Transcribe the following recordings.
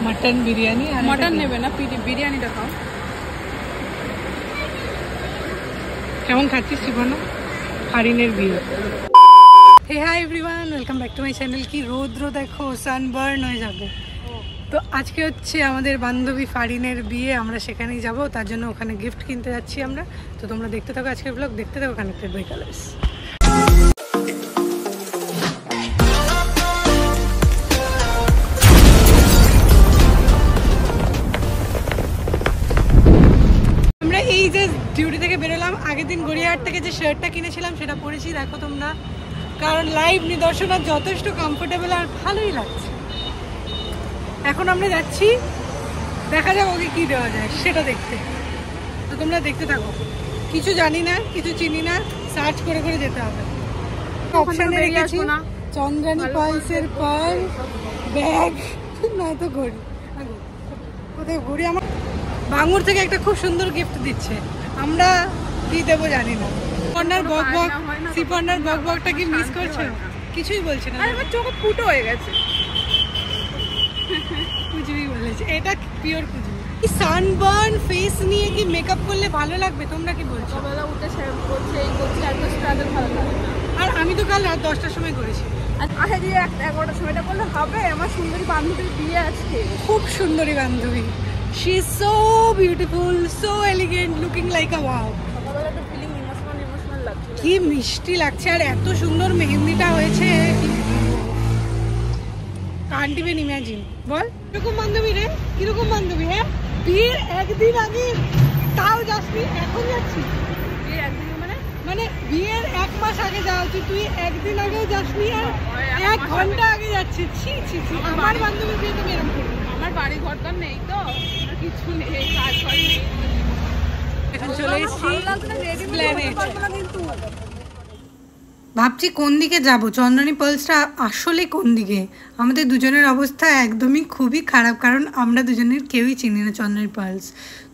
Mutton biryani mutton নেবে না বিরিয়ানিটা খাও কেমন খাচ্ছিস শিবনা ফারিনের বিয়ে hey hi everyone welcome back to my channel की রৌদ্র দেখো সানবার্ন হয়ে যাবে তো আজকে হচ্ছে আমাদের বান্ধবী ফারিনের বিয়ে আমরা সেখানেই যাব তার জন্য ওখানে গিফট কিনতে যাচ্ছি আমরা তো তোমরা দেখতে থাকো আজকের ব্লগ দেখতে থাকো কানেক্টেড বাই কালার্স আমরা এই যে ডিউটি থেকে বেরোলাম আগের দিন গড়িয়াহাট থেকে যে শার্টটা কিনেছিলাম সেটা পরেছি দেখো তোমরা কারণ লাইভ নিদর্শন আর যথেষ্ট কমফোর্টেবল আর ভালোই লাগছে এখন আমরা যাচ্ছি দেখা যাক ওকে কি দেওয়া যায় সেটা দেখতে তো তোমরা দেখতে থাকো কিছু জানি না কিছু চিনি না সার্চ করে করে যেতে হবে অপশানে রেখেছি চন্দ্রানী পালসের পাল ব্যাগ নয়তো ঘড়ি কোথায় ঘড়ি আমার বাঙুর থেকে একটা খুব সুন্দর গিফট দিচ্ছে আমরা কি দেবো জানি না কর্নার বক বক সিপর্নার বক বকটা কি মিস করছো কিছুই বলছি না আমার চোখ ফুটো হয়ে গেছে কুচবি বলেছে এটা পিওর কুচবি কি সানবার্ন ফেস নিয়ে কি মেকআপ করলে ভালো লাগবে তোমরা কি বলছো সকালে উঠে শ্যাম্পু করছে এই করছে আর তো স্টাইল ভালো লাগে আর আমি তো কাল রাত 10টার সময় করেছি আচ্ছা দিয়ে 11টার সময়টা করলে হবে আমার সুন্দরী বান্ধবীর বিয়ে আজকে খুব সুন্দরী বান্ধবী she is so beautiful so elegant looking like a wow সকালে একটা ফিলিং ইমোশনাল লাগছে কি মিষ্টি লাগছে আর এত সুন্দর মেহেন্দিটা হয়েছে কান্ট ইভেন ইমাজিন বল কিরকম বান্ধবী রে কিরকম বান্ধবী হ্যাঁ বিয়ের একদিন আগে তাও যাসনি এখন যাচ্ছি বিয়ে একদিন মানে বিয়ের 1 মাস আগে যাওয়া উচিত তুই একদিন আগেও যাসনি আর 1 ঘন্টা আগে যাচ্ছিস ছি ছি ছি আমার বান্ধবী বিয়ে তুমি এরকম করবে আমার বাড়ি ঘর তো নেই তো কিছু নেই কাজ করে নেই এখন চলে এসেছি কিন্তু ভাবছি কোন দিকে যাব চন্দ্রানী পালসটা আসলে কোন দিকে আমাদের দুজনের অবস্থা একদমই খুবই খারাপ কারণ আমরা দুজনের কেউই চিনি না চন্দ্রানী পালস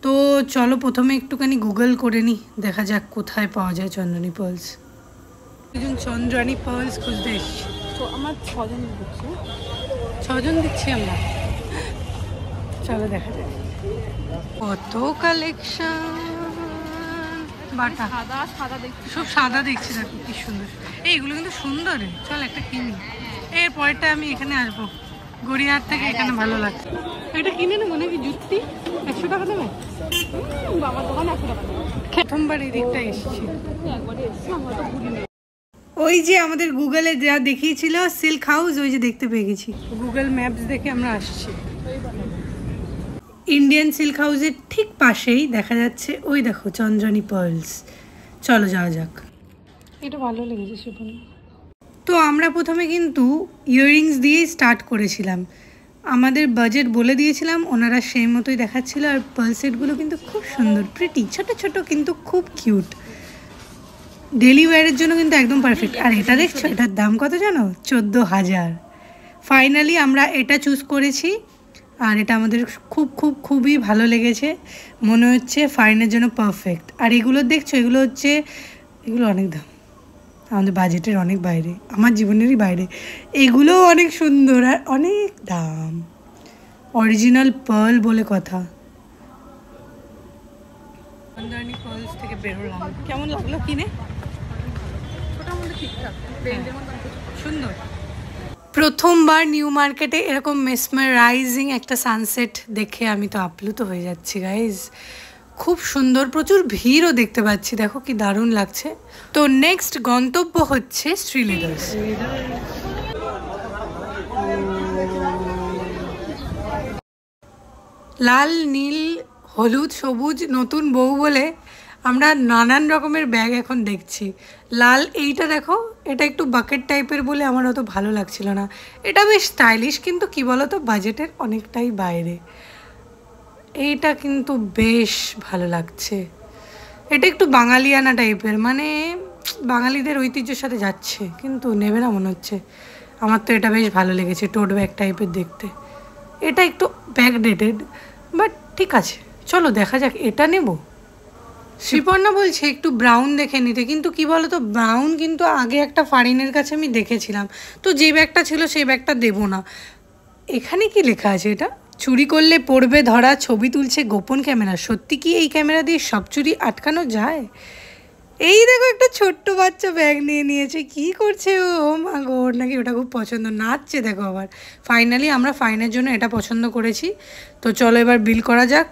তো চলো প্রথমে একটুখানি গুগল করে নিই দেখা যাক কোথায় পাওয়া যায় চন্দ্রানী পালস দুজন চন্দ্রানী পালস খুঁজতে এসছি তো আমার 6 জন দিচ্ছে 6 জন দিচ্ছি আমরা চলো দেখা যাক কত কালেকশন বাটা সাদা সাদা দেখছি সব সাদা দেখছি দেখো কি সুন্দর এইগুলো কিন্তু সুন্দর চল একটা কিনি এর পরেরটা আমি এখানে আসবো গড়িয়াহাট থেকে এখানে ভালো লাগছে এটা কিনে নেবো নাকি জুতি 100 টাকা দেবে বাবার দোকানে 100 টাকা প্রথমবার এই দিকটা এসেছি একবারে এসেছি আমরা তো ঘুরি নেই ওই যে আমাদের গুগলে যা দেখিয়েছিল সিল্ক হাউস ওই যে দেখতে পেয়ে গেছি গুগল ম্যাপস দেখে আমরা আসছি ইন্ডিয়ান সিল্ক হাউসের ঠিক পাশেই দেখা যাচ্ছে ওই দেখো চন্দ্রানী পার্লস চলো যাওয়া যাক এটা ভালো লেগেছে শিবনা তো আমরা প্রথমে কিন্তু ইয়াররিংস দিয়েই স্টার্ট করেছিলাম আমাদের বাজেট বলে দিয়েছিলাম ওনারা সেই মতোই দেখাচ্ছিল আর পার্ল সেটগুলো কিন্তু খুব সুন্দর প্রিটি ছোট ছোট কিন্তু খুব কিউট ডেলি ওয়্যারের জন্য কিন্তু একদম পারফেক্ট আর এটা দেখছো এটার দাম কত জানো 14,000 ফাইনালি আমরা এটা চুজ করেছি আর এটা আমাদের খুবই ভালো লেগেছে মনে হচ্ছে ফাইনের জন্য পারফেক্ট আর এগুলো দেখছো এগুলো হচ্ছে এগুলো অনেক দাম আমাদের বাজেটের অনেক বাইরে আমার জীবনেরই বাইরে এগুলো অনেক সুন্দর আর অনেক দাম অরিজিনাল পার্ল বলে কথা চন্দ্রানী পার্লস থেকে বেরোলাম কেমন লাগলো কিনে মোটামুটি ঠিকঠাক রেঞ্জের মধ্যে সুন্দর প্রথমবার নিউ মার্কেটে এরকম মেসমারাইজিং একটা সানসেট দেখে আমি তো আপ্লুত হয়ে যাচ্ছি গাইজ খুব সুন্দর প্রচুর ভিড়ও দেখতে পাচ্ছি দেখো কি দারুণ লাগছে তো নেক্সট গন্তব্য হচ্ছে শ্রীলেদার্স লাল নীল হলুদ সবুজ নতুন বউ বলে আমরা নানান রকমের ব্যাগ এখন দেখছি লাল এইটা দেখো এটা একটু বাকেট টাইপের বলে আমার অত ভালো লাগছিল না এটা বেশ স্টাইলিশ কিন্তু কি বলো তো বাজেটের অনেকটাই বাইরে এইটা কিন্তু বেশ ভালো লাগছে এটা একটু বাঙালিয়ানা টাইপের মানে বাঙালিদের ঐতিহ্যের সাথে যাচ্ছে কিন্তু নেবে না মনে হচ্ছে আমার তো এটা বেশ ভালো লেগেছে টোট ব্যাগ টাইপের দেখতে এটা একটু ব্যাক ডেটেড বাট ঠিক আছে চলো দেখা যাক এটা নেব শিপর্ণা বলছে একটু ব্রাউন দেখে নিতে কিন্তু কি বলো তো ব্রাউন কিন্তু আগে একটা ফারিনের কাছে আমি দেখেছিলাম তো যে ব্যাগটা ছিল সেই ব্যাগটা দেবো না এখানে কি লেখা আছে এটা চুরি করলে পড়বে ধরা, ছবি তুলছে গোপন ক্যামেরা। সত্যি কি এই ক্যামেরা দিয়ে সব চুরি আটকানো যায়? এই দেখো একটা ছোট্ট বাচ্চা ব্যাগ নিয়ে নিয়েছে, কি করছে ও মা গো, ওর নাকি ওটা খুব পছন্দ, নাচছে দেখো আবার। ফাইনালি আমরা ফাইনের জন্য এটা পছন্দ করেছি। তো চলো এবার বিল করা যাক।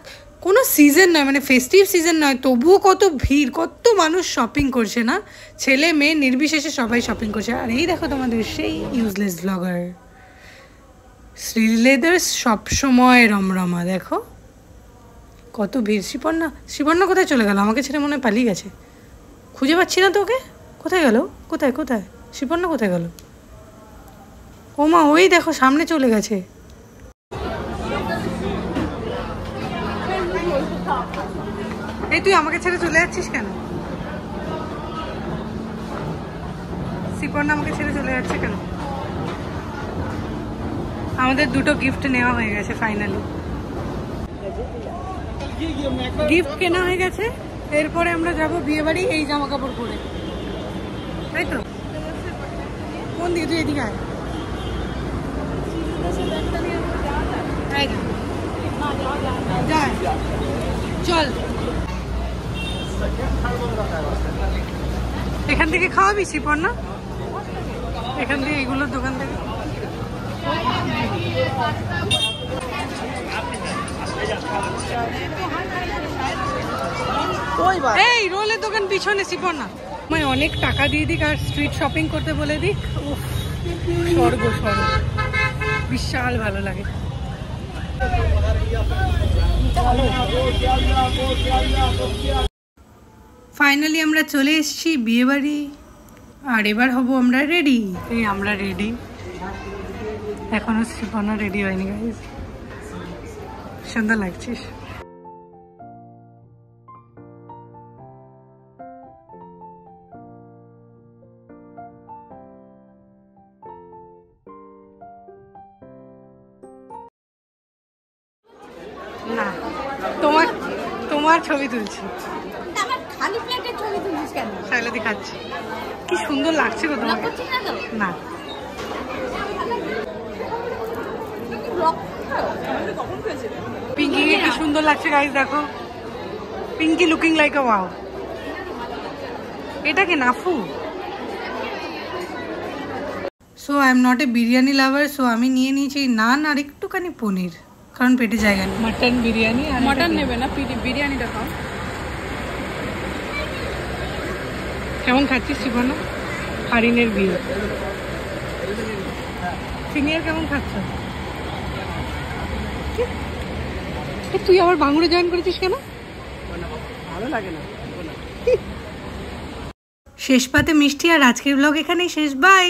কোনো সিজন নয়, মানে ফেস্টিভ সিজন নয়, তবুও কত ভিড়, কত মানুষ শপিং করছে না, ছেলে মেয়ে নির্বিশেষে সবাই শপিং করছে। আর এই দেখো তোমাদের সেই ইউজলেস ব্লগার শ্রীলেদার্স, সবসময় রমরমা। দেখো কত ভিড়। শিপর্ণা কোথায় চলে গেল? আমাকে ছেড়ে মনে হয় পালিয়ে গেছে, খুঁজে পাচ্ছি না তো ওকে। কোথায় গেল? কোথায় কোথায় শিপর্ণা কোথায় গেল? ও মা, ওই দেখো সামনে চলে গেছে। এই তুই আমাকে ছেড়ে চলে যাচ্ছিস কেন? শিপর্ণা আমাকে ছেড়ে চলে যাচ্ছে কেন? আমাদের দুটো গিফট নেওয়া হয়ে গেছে ফাইনালি, গিফট কেনা হয়ে গেছে। এরপরে আমরা যাব বিয়ে বাড়ি এই জামা কাপড় পরে, তাই তো? কোন দিকে? তুই এদিকে আয়। চল, এখান থেকে খাওয়াবি শিপর্ণা? এখান থেকে, এইগুলোর দোকান থেকে। এই রোলের দোকান পিছনে শিপর্ণা। মানে অনেক টাকা দিয়ে দিক আর স্ট্রিট শপিং করতে বলে দিক, স্বর্গ স্বর্গ, বিশাল ভালো লাগে। ফাইনালি আমরা চলে এসেছি বিয়ে বাড়ি, আর এবার হব আমরা রেডি। এই আমরা রেডি, এখনো শিপর্ণা রেডি হয়নি গাইস। সুন্দর লাগছিস। না, তোমার ছবি তুলছি। খালি প্লেটের ছবি তুলিস কেন? শাইলা দেখাচ্ছি, কি সুন্দর লাগছে গো তোমাকে। না পিঙ্কি কি সুন্দর লাগছে গাইস, দেখো Pinky looking like a wow. এটা কি নাফু? So I am not a biryani lover, so আমি নিয়ে নিয়েছি নান আর একটুখানি পনির, কারণ পেটে জায়গা নেই। মাটন বিরিয়ানি। আর মটন নেবে না, বিরিয়ানিটা খাও। কেমন খাচ্ছিস শিবনা? হারিনের বিয়ে। সিনিয়র কেমন খাচ্ছ? তুই আবার বাঙুরে জয়েন করেছিস কেন? ভালো লাগে না। শেষ পাতে মিষ্টি। আর আজকের ব্লগ এখানেই শেষ, বাই।